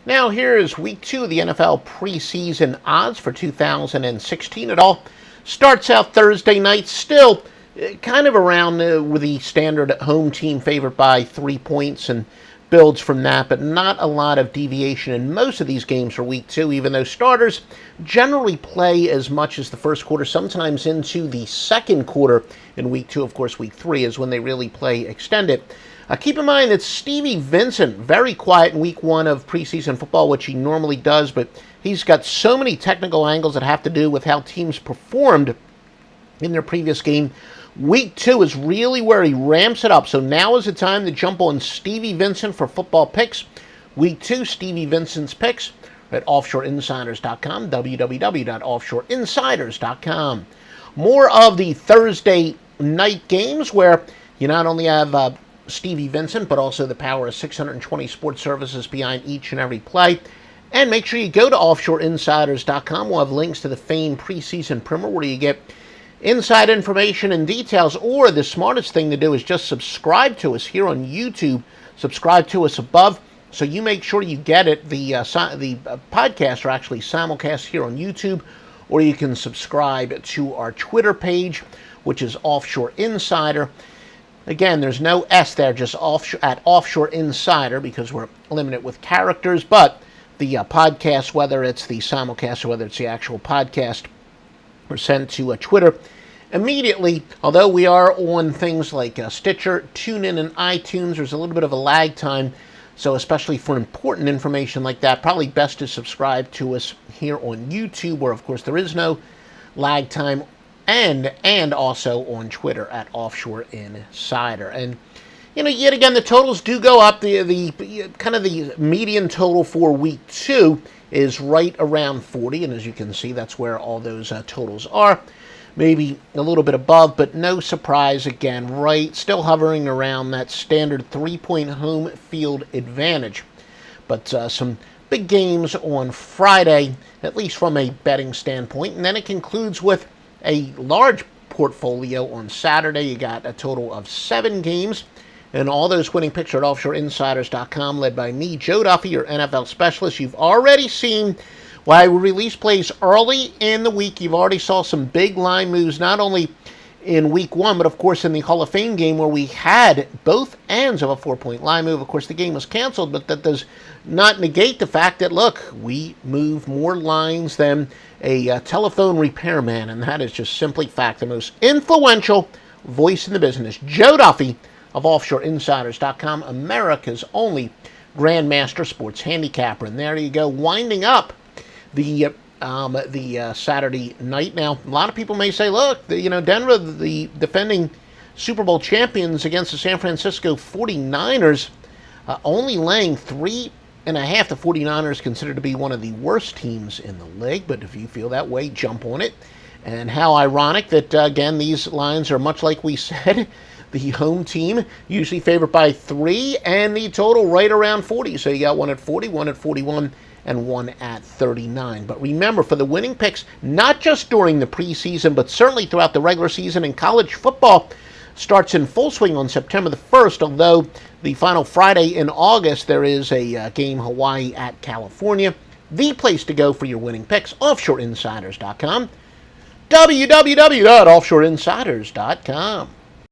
Now here is week 2 of the NFL preseason odds for 2016. It all starts out Thursday night, still kind of around with the standard home team favored by 3 points and builds from that, but not a lot of deviation in most of these games for week 2, even though starters generally play as much as the first quarter, sometimes into the second quarter in week 2. Of course, week 3 is when they really play extended. Keep in mind that Stevie Vincent, very quiet in week 1 of preseason football, which he normally does, but he's got so many technical angles that have to do with how teams performed in their previous game. Week 2 is really where he ramps it up, so now is the time to jump on Stevie Vincent for football picks. Week 2, Stevie Vincent's picks at offshoreinsiders.com, www.offshoreinsiders.com. More of the Thursday night games where you not only have Stevie Vincent, but also the power of 620 sports services behind each and every play. And make sure you go to offshoreinsiders.com. We'll have links to the famed preseason primer where you get inside information and details, or the smartest thing to do is just subscribe to us here on YouTube. Subscribe to us above so you make sure you get it. The podcasts are actually simulcast here on YouTube, or you can subscribe to our Twitter page, which is Offshore Insider. Again, there's no S there, just at Offshore Insider, because we're limited with characters. But the podcast, whether it's the simulcast or whether it's the actual podcast, are sent to Twitter immediately. Although we are on things like Stitcher, TuneIn, and iTunes, there's a little bit of a lag time. So especially for important information like that, probably best to subscribe to us here on YouTube, where, of course, there is no lag time. And also on Twitter at Offshore Insider. And, yet again, the totals do go up. The kind of the median total for week 2 is right around 40. And as you can see, that's where all those totals are. Maybe a little bit above, but no surprise again, right? Still hovering around that standard 3-point home field advantage. But some big games on Friday, at least from a betting standpoint. And then it concludes with a large portfolio on Saturday. You got a total of 7 games, and all those winning picks are at offshoreinsiders.com, led by me, Joe Duffy, your NFL specialist. You've already seen why we release plays early in the week. You've already saw some big line moves, not only in week 1, but of course in the Hall of Fame game where we had both ends of a 4-point line move. Of course, the game was canceled, but that does not negate the fact that, look, we move more lines than a telephone repairman, and that is just simply fact. The most influential voice in the business, Joe Duffy of offshoreinsiders.com, America's only Grandmaster Sports Handicapper. And there you go, winding up the Saturday night. Now, a lot of people may say, look, Denver, the defending Super Bowl champions against the San Francisco 49ers, only laying 3.5. The 49ers considered to be one of the worst teams in the league, but if you feel that way, jump on it. And how ironic that, again, these lines are much like we said, the home team usually favored by 3, and the total right around 40. So you got one at 40, one at 41, and one at 39. But remember, for the winning picks, not just during the preseason, but certainly throughout the regular season, and college football starts in full swing on September the 1st, although the final Friday in August, there is a game, Hawaii at California. The place to go for your winning picks, offshoreinsiders.com, www.offshoreinsiders.com.